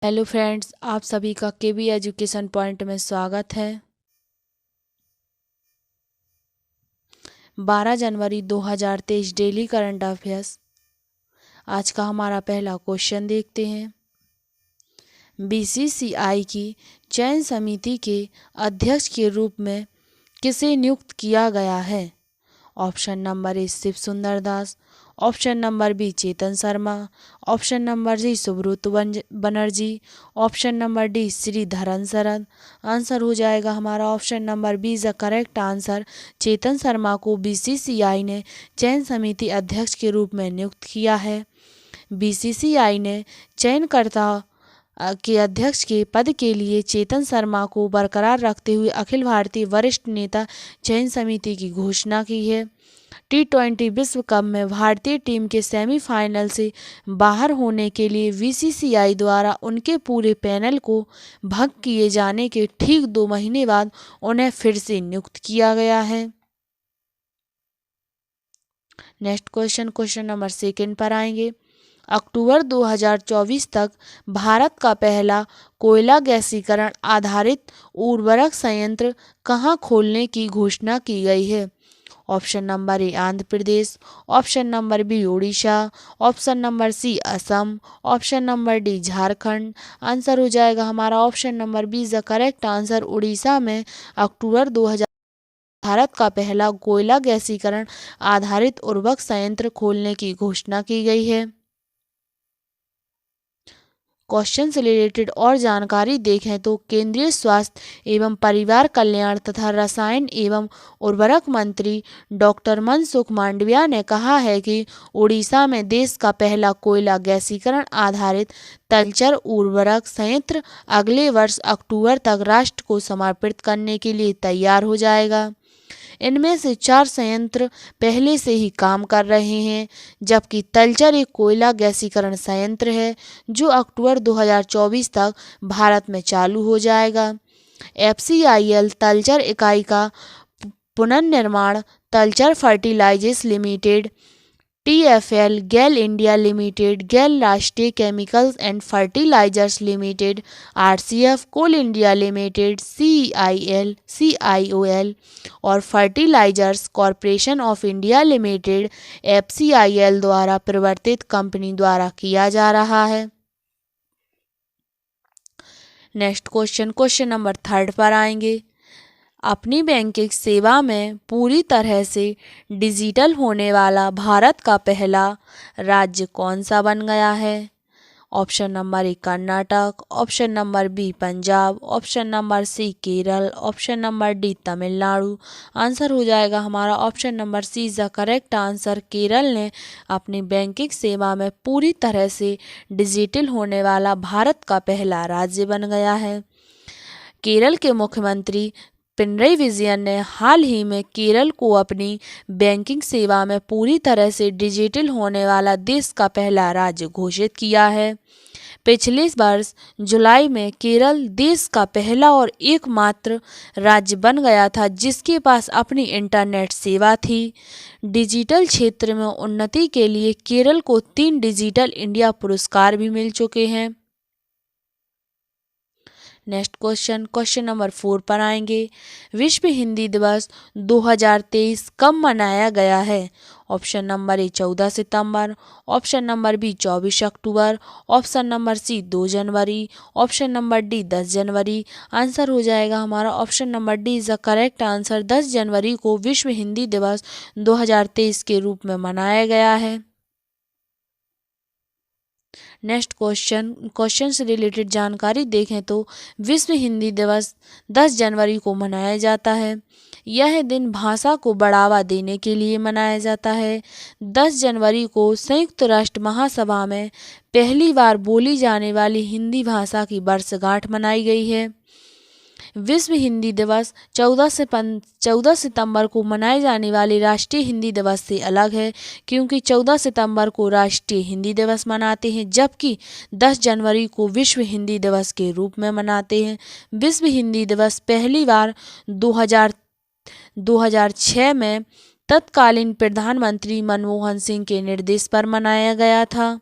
Hello friends, आप सभी का केबी एजुकेशन पॉइंट में स्वागत है। 12 जनवरी 2023 डेली करंट अफेयर्स। आज का हमारा पहला क्वेश्चन देखते हैं। बीसीसीआई की चयन समिति के अध्यक्ष के रूप में किसे नियुक्त किया गया है? Option number A Shiv Sundar Das, option number B Chetan Sharma, option number C Subrata Banerjee, option number D Sreedharan Sharad. Answer हो जाएगा हमारा option number B is the correct answer. Chetan Sharma को बीसीसीआई ने चयन समिति अध्यक्ष के रूप में नियुक्त किया है। बीसीसीआई ने चयनकर्ता के अध्यक्ष के पद के लिए चेतन शर्मा को बरकरार रखते हुए अखिल भारतीय वरिष्ठ नेता चयन समिति की घोषणा की है। T20 विश्व कप में भारतीय टीम के सेमीफाइनल से बाहर होने के लिए बीसीसीआई द्वारा उनके पूरे पैनल को भंग किए जाने के ठीक 2 महीने बाद उन्हें फिर से नियुक्त किया गया है। नेक्स्ट क्वेश्चन नंबर 2 पर आएंगे। अक्टूबर 2024 तक भारत का पहला कोयला गैसीकरण आधारित उर्वरक संयंत्र कहां खोलने की घोषणा की गई है? Option number A Andhra Pradesh, option number B Orissa, option number C Assam, option number D Jharkhand. Answer हो जाएगा हमारा option number B is the correct answer. Orissa में अक्टूबर 2000 भारत का पहला कोयला गैसीकरण आधारित उर्वरक संयंत्र खोलने की घोषणा की गई है। क्वेश्चन से रिलेटेड और जानकारी देखें तो केंद्रीय स्वास्थ्य एवं परिवार कल्याण तथा रसायन एवं उर्वरक मंत्री डॉक्टर मनसुख मांडविया ने कहा है कि उड़ीसा में देश का पहला कोयला गैसीकरण आधारित तलचर उर्वरक संयंत्र अगले वर्ष अक्टूबर तक राष्ट्र को समर्पित करने के लिए तैयार हो जाएगा। इनमें से 4 संयंत्र पहले से ही काम कर रहे हैं, जबकि तलचर एक कोयला गैसीकरण संयंत्र है जो अक्टूबर 2024 तक भारत में चालू हो जाएगा। एफसीआईएल तलचर इकाई का पुनर्निर्माण Talcher fertilisers limited, TFL, GAIL India limited, GAIL Rashtriya chemicals and fertilisers limited, RCF, coal India limited, CIOL और fertilisers corporation of India limited FCIL द्वारा प्रवर्तित कंपनी द्वारा किया जा रहा है। नेक्स्ट क्वेश्चन नंबर 3 पर आएंगे। अपनी बैंकिंग सेवा में पूरी तरह से डिजिटल होने वाला भारत का पहला राज्य कौन सा बन गया है? Option number A Karnataka, option number B Punjab, option number C Kerala, option number D Tamil Nadu. Answer हो जाएगा हमारा option number C is the correct answer. Kerala ने अपनी बैंकिंग सेवा में पूरी तरह से डिजिटल होने वाला भारत का पहला राज्य बन गया है। केरल के मुख्यमंत्री पिनरई विजयन ने हाल ही में केरल को अपनी बैंकिंग सेवा में पूरी तरह से डिजिटल होने वाला देश का पहला राज्य घोषित किया है। पिछले वर्ष जुलाई में केरल देश का पहला और एकमात्र राज्य बन गया था जिसके पास अपनी इंटरनेट सेवा थी। डिजिटल क्षेत्र में उन्नति के लिए केरल को 3 डिजिटल इंडिया पुरस्कार भी मिल चुके हैं। नेक्स्ट क्वेश्चन नंबर 4 पर आएंगे। विश्व हिंदी दिवस 2023 कब मनाया गया है? ऑप्शन नंबर ए 14 सितंबर, ऑप्शन नंबर बी 24 अक्टूबर, ऑप्शन नंबर सी 2 जनवरी, ऑप्शन नंबर डी 10 जनवरी। आंसर हो जाएगा हमारा option number D is the correct answer. 10 जनवरी को विश्व हिंदी दिवस 2023 के रूप में मनाया गया है। नेक्स्ट क्वेश्चन से रिलेटेड जानकारी देखें तो विश्व हिंदी दिवस 10 जनवरी को मनाया जाता है। यह दिन भाषा को बढ़ावा देने के लिए मनाया जाता है। 10 जनवरी को संयुक्त राष्ट्र महासभा में पहली बार बोली जाने वाली हिंदी भाषा की वर्षगांठ मनाई गई है। विश्व हिंदी दिवस 14 सितंबर को मनाए जाने वाले राष्ट्रीय हिंदी दिवस से अलग है, क्योंकि 14 सितंबर को राष्ट्रीय हिंदी दिवस मनाते हैं जबकि 10 जनवरी को विश्व हिंदी दिवस के रूप में मनाते हैं। विश्व हिंदी दिवस पहली बार 2006 में तत्कालीन प्रधानमंत्री मनमोहन सिंह के निर्देश पर मनाया गया था।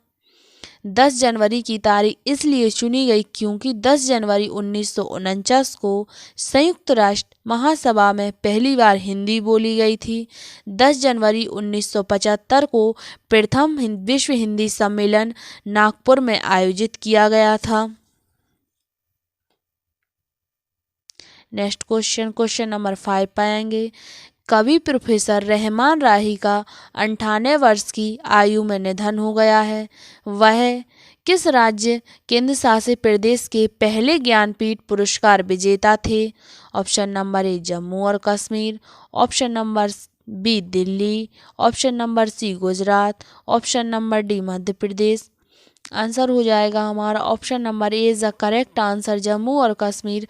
10 जनवरी की तारीख इसलिए चुनी गई क्योंकि 10 जनवरी 1949 को संयुक्त राष्ट्र महासभा में पहली बार हिंदी बोली गई थी। 10 जनवरी 1975 को प्रथम विश्व हिंदी सम्मेलन नागपुर में आयोजित किया गया था। नेक्स्ट क्वेश्चन नंबर 5 पाएंगे। कवि प्रोफेसर रहमान राही का 98 वर्ष की आयु में निधन हो गया है। वह किस राज्य केंद्र शासित प्रदेश के पहले ज्ञानपीठ पुरस्कार विजेता थे? ऑप्शन नंबर ए जम्मू और Kashmir, option number B Delhi, option number C Gujarat, option number D Madhya Pradesh. Answer हो जाएगा हमारा option number A is the correct answer. Jammu और कश्मीर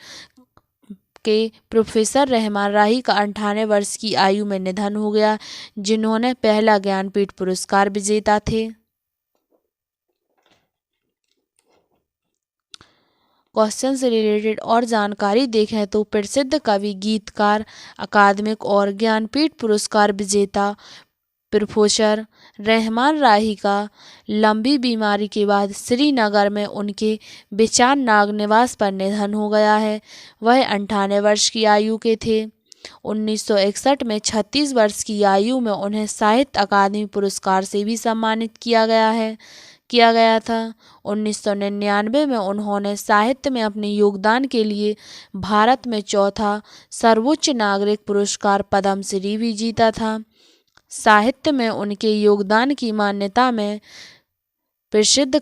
के प्रोफेसर रहमान राही का 98 वर्ष की आयु में निधन हो गया, जिन्होंने पहला ज्ञानपीठ पुरस्कार विजेता थे। क्वेश्चन से रिलेटेड और जानकारी देखें तो प्रसिद्ध कवि, गीतकार, अकादमिक और ज्ञानपीठ पुरस्कार विजेता प्रोफेसर रहमान राही का लंबी बीमारी के बाद श्रीनगर में उनके विचार नाग निवास पर निधन हो गया है। वह 98 वर्ष की आयु के थे। 1961 में 36 वर्ष की आयु में उन्हें साहित्य अकादमी पुरस्कार से भी सम्मानित किया गया था। 1999 में उन्होंने साहित्य में अपने योगदान के लिए भारत में चौथा सर्वोच्च नागरिक पुरस्कार पद्मश्री भी जीता था। साहित्य में उनके योगदान की मान्यता में प्रसिद्ध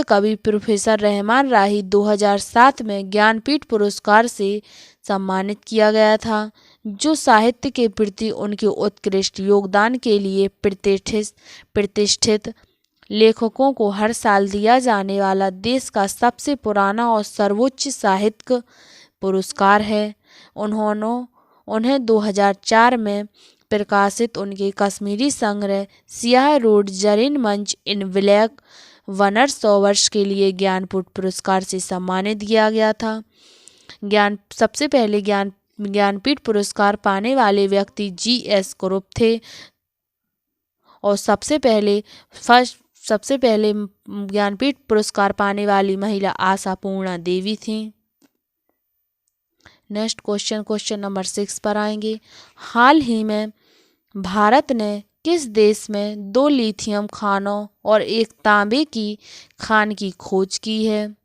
कवि प्रोफेसर रहमान राही 2007 में ज्ञानपीठ पुरस्कार से सम्मानित किया गया था, जो साहित्य के प्रति उनके उत्कृष्ट योगदान के लिए प्रतिष्ठित लेखकों को हर साल दिया जाने वाला देश का सबसे पुराना और सर्वोच्च साहित्यिक पुरस्कार है। उन्हें 2004 में प्रकाशित उनके कश्मीरी संग्रह सियाह रोड जरीन मंच इन ब्लैक वनर 100 वर्ष के लिए ज्ञानपीठ पुरस्कार से सम्मानित किया गया था। सबसे पहले ज्ञानपीठ पुरस्कार पाने वाले व्यक्ति GS कुरुप थे और सबसे पहले ज्ञानपीठ पुरस्कार पाने वाली महिला आशा पूर्णा देवी थी। नेक्स्ट क्वेश्चन नंबर 6 पर आएंगे। हाल ही में भारत ने किस देश में 2 लिथियम खानों और 1 तांबे की खान की खोज की है?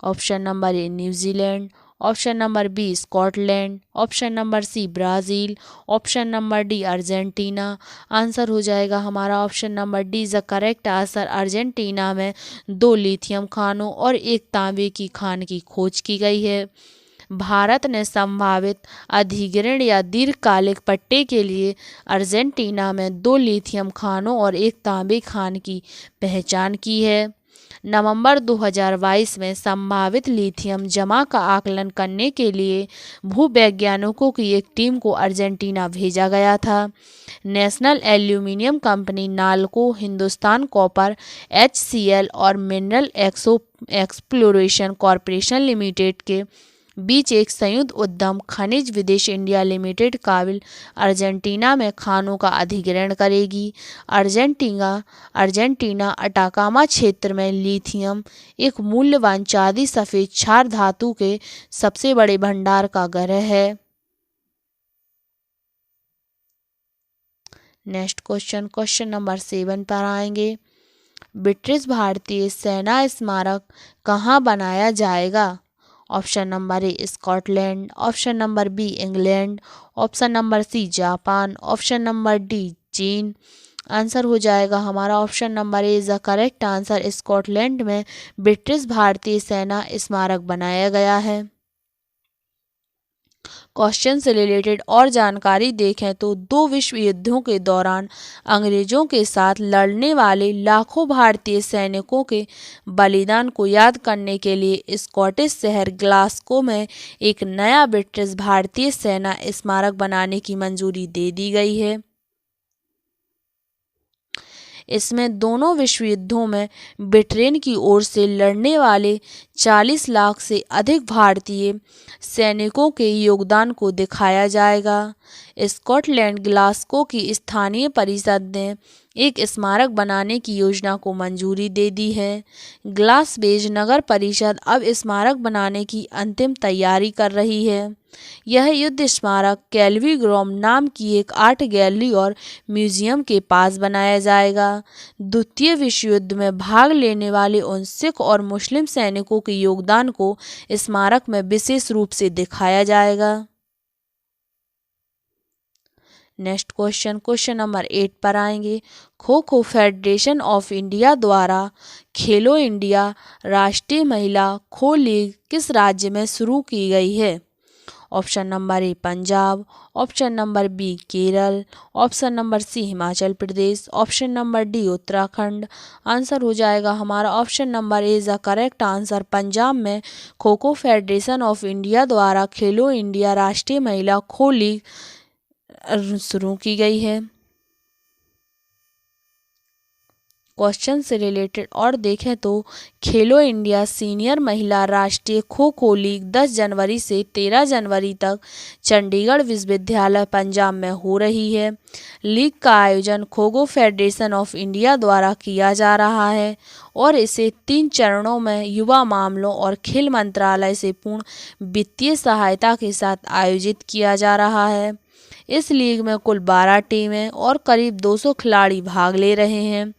Option number A New Zealand, option number B Scotland, option number C Brazil, option number D Argentina. Answer हो जाएगा हमारा option number D is the correct answer. Argentina में 2 लिथियम खानों और 1 तांबे की खान की खोज की गई है। भारत ने संभावित अधिग्रहण या दीर्घकालिक पट्टे के लिए अर्जेंटीना में 2 लिथियम खानों और 1 तांबे खान की पहचान की है। नवंबर 2022 में संभावित लिथियम जमा का आकलन करने के लिए भूवैज्ञानिकों की एक टीम को अर्जेंटीना भेजा गया था। National aluminium company NALCO, Hindustan copper, HCL और मिनरल एक्सप्लोरेशन कॉरपोरेशन लिमिटेड के बीच एक संयुक्त उद्यम खनिज विदेश इंडिया लिमिटेड काबिल अर्जेंटीना में खानों का अधिग्रहण करेगी। अर्जेंटीना अटाकामा क्षेत्र में लिथियम एक मूल्यवान चांदी सफेद क्षार धातु के सबसे बड़े भंडार का घर है। नेक्स्ट क्वेश्चन नंबर 7 पर आएंगे। ब्रिटिश भारतीय सेना स्मारक कहाँ बनाया जाएगा? Option number A Scotland, option number B England, option number C Japan, option number D चीन। आंसर हो जाएगा हमारा option number A is the correct answer. Scotland में ब्रिटिश भारतीय सेना स्मारक बनाया गया है। क्वेश्चन से रिलेटेड और जानकारी देखें तो 2 विश्व युद्धों के दौरान अंग्रेजों के साथ लड़ने वाले लाखों भारतीय सैनिकों के बलिदान को याद करने के लिए स्कॉटिश शहर ग्लासगो में एक नया ब्रिटिश भारतीय सेना स्मारक बनाने की मंजूरी दे दी गई है। इसमें दोनों विश्व युद्धों में ब्रिटेन की ओर से लड़ने वाले 40 लाख से अधिक भारतीय सैनिकों के योगदान को दिखाया जाएगा। स्कॉटलैंड ग्लासगो की स्थानीय परिषद ने एक स्मारक बनाने की योजना को मंजूरी दे दी है। ग्लासगेज नगर परिषद अब स्मारक बनाने की अंतिम तैयारी कर रही है। यह युद्ध स्मारक कैलवीग्राम नाम की एक आर्ट गैलरी और म्यूजियम के पास बनाया जाएगा। द्वितीय विश्व युद्ध में भाग लेने वाले उन सिख और मुस्लिम सैनिकों के योगदान को स्मारक में विशेष रूप से दिखाया जाएगा। नेक्स्ट क्वेश्चन नंबर 8 पर आएंगे। Kho kho federation of India द्वारा खेलो इंडिया राष्ट्रीय महिला खो लीग किस राज्य में शुरू की गई है? Option number A Punjab, option number B Kerala, option number C Himachal Pradesh, option number D Uttarakhand. Answer हो जाएगा हमारा option number A is the correct answer. Punjab में खो खो फेडरेशन ऑफ इंडिया द्वारा खेलो इंडिया राष्ट्रीय महिला खो लीग शुरू की गई है। क्वेश्चन से रिलेटेड और देखें तो खेलो इंडिया सीनियर महिला राष्ट्रीय खो खो लीग 10 जनवरी से 13 जनवरी तक चंडीगढ़ विश्वविद्यालय पंजाब में हो रही है। लीग का आयोजन kho kho federation of India द्वारा किया जा रहा है और इसे 3 चरणों में युवा मामलों और खेल मंत्रालय से पूर्ण वित्तीय सहायता के साथ आयोजित किया जा रहा है। इस लीग में कुल 12 टीमें और करीब 200 खिलाड़ी भाग ले रहे हैं।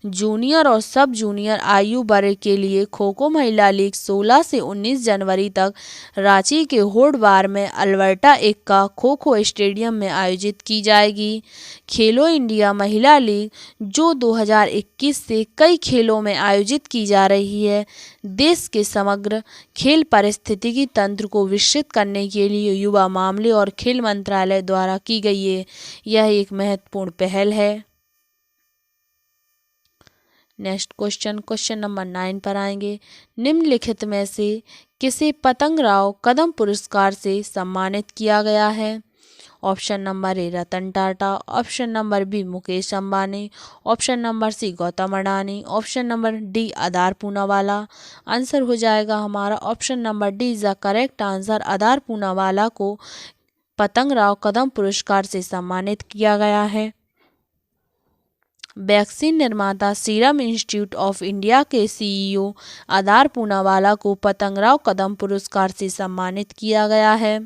जूनियर और सब जूनियर आयु वर्ग के लिए खो खो महिला लीग 16 से 19 जनवरी तक रांची के होड बार में अल्बर्टा एक्का खो खो स्टेडियम में आयोजित की जाएगी। खेलो इंडिया महिला लीग जो 2021 से कई खेलों में आयोजित की जा रही है, देश के समग्र खेल पारिस्थितिकी तंत्र को विकसित करने के लिए युवा मामले और खेल मंत्रालय द्वारा की गई है। यह एक महत्वपूर्ण पहल है। नेक्स्ट क्वेश्चन नंबर 9 पर आएंगे। निम्नलिखित में से किसे पतंगराव कदम पुरस्कार से सम्मानित किया गया है? Option number A Ratan Tata, option number B Mukesh Ambani, option number C Gautam Adani, option number D Adar Poonawalla. Answer हो जाएगा हमारा option number D is the correct answer. Adar Poonawalla को पतंगराव कदम पुरस्कार से सम्मानित किया गया है। वैक्सीन निर्माता सीरम इंस्टीट्यूट ऑफ इंडिया के सीईओ आधार पूनावाला को पतंगराव कदम पुरस्कार से सम्मानित किया गया है।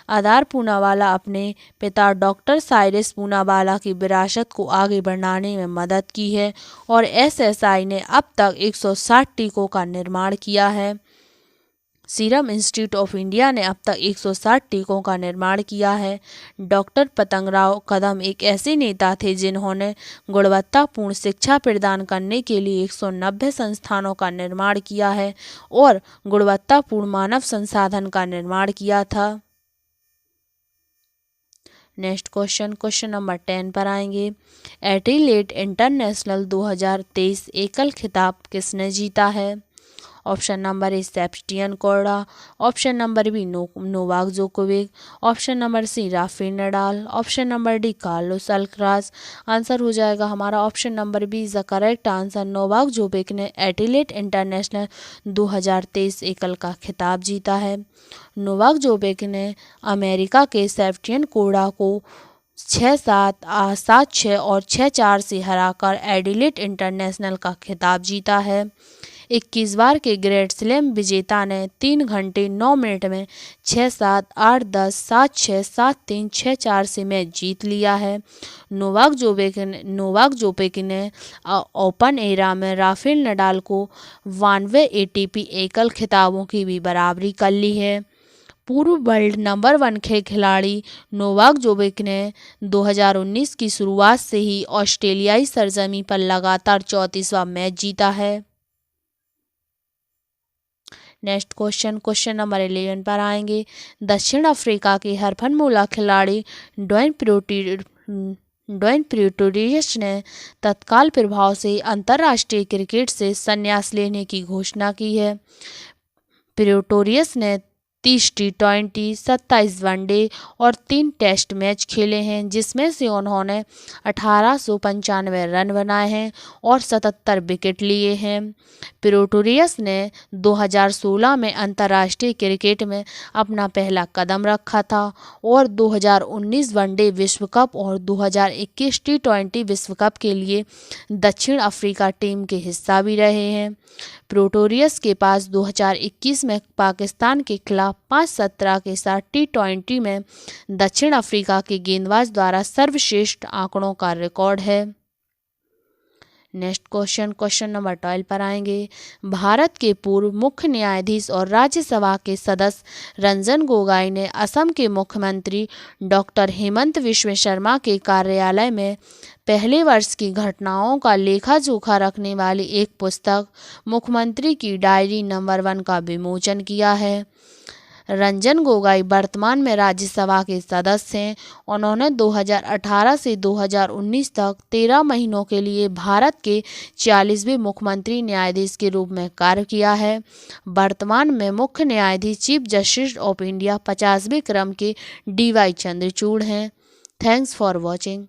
आधार पूनावाला अपने पिता डॉक्टर साइरस पूनावाला की विरासत को आगे बढ़ाने में मदद की है और एसएसआई ने अब तक 160 टीकों का निर्माण किया है। सीरम इंस्टीट्यूट ऑफ इंडिया ने अब तक 160 टीकों का निर्माण किया है। डॉक्टर पतंगराव कदम एक ऐसे नेता थे जिन्होंने गुणवत्तापूर्ण शिक्षा प्रदान करने के लिए 190 संस्थानों का निर्माण किया है और गुणवत्तापूर्ण मानव संसाधन का निर्माण किया था। नेक्स्ट क्वेश्चन नंबर 10 पर आएंगे। एथिलेट इंटरनेशनल 2023 एकल खिताब किसने जीता है? Option number A Sebastian Korda, option number B Novak Djokovic, option number C Rafael Nadal, option number D Carlos Alcaraz. Answer हो जाएगा हमारा option number B is the correct answer. Novak Djokovic ने Adelaide international 2023 एकल का खिताब जीता है। Novak Djokovic ने अमेरिका के सेबेस्टियन कोर्डा को 6-7, 7-6 और 6-4 से हराकर एडिलेड इंटरनेशनल का खिताब जीता है। 21 बार के ग्रैंड स्लैम विजेता ने 3 घंटे 9 मिनट में 6-7, 8-10, 7-6, 7-3, 6-4 से मैच जीत लिया है। नोवाक जोकोविक ने ओपन एरा में राफेल नडाल को 92 एटीपी एकल खिताबों की भी बराबरी कर ली है। पूर्व वर्ल्ड नंबर 1 खिलाड़ी नोवाक जोकोविक ने 2019 की शुरुआत से ही ऑस्ट्रेलियाई सरजमी पर लगातार 34वां मैच जीता है। नेक्स्ट क्वेश्चन नंबर 11 पर आएंगे। दक्षिण अफ्रीका के हरफनमौला खिलाड़ी ड्वेन प्रेटोरियस ने तत्काल प्रभाव से अंतर्राष्ट्रीय क्रिकेट से संन्यास लेने की घोषणा की है। प्रेटोरियस ने 30 T20, 27 वनडे और 3 टेस्ट मैच खेले हैं, जिसमें से उन्होंने 1895 रन बनाए हैं और 77 विकेट लिए हैं। प्रेटोरियस ने 2016 में अंतर्राष्ट्रीय क्रिकेट में अपना पहला कदम रखा था और 2019 वनडे विश्व कप और 2021 T20 विश्व कप के लिए दक्षिण अफ्रीका टीम के हिस्सा भी रहे हैं। प्रेटोरियस के पास 2021 में पाकिस्तान के खिलाफ 5-17 के साथ T20 में दक्षिण अफ्रीका के गेंदबाज द्वारा सर्वश्रेष्ठ आंकड़ों का रिकॉर्ड है। नेक्स्ट क्वेश्चन नंबर 12 पर आएंगे। भारत के पूर्व मुख्य न्यायाधीश और राज्यसभा के सदस्य रंजन गोगोई ने असम के मुख्यमंत्री डॉक्टर हेमंत विश्व शर्मा के कार्यालय में पहले वर्ष की घटनाओं का लेखा जोखा रखने वाली एक पुस्तक मुख्यमंत्री की डायरी नंबर 1 का विमोचन किया है। रंजन गोगोई वर्तमान में राज्यसभा के सदस्य हैं। उन्होंने 2018 से 2019 तक 13 महीनों के लिए भारत के 40वें मुख्यमंत्री न्यायाधीश के रूप में कार्य किया है। वर्तमान में मुख्य न्यायाधीश चीफ जस्टिस ऑफ इंडिया 50वें क्रम के DY चंद्रचूड़ हैं। Thanks for watching.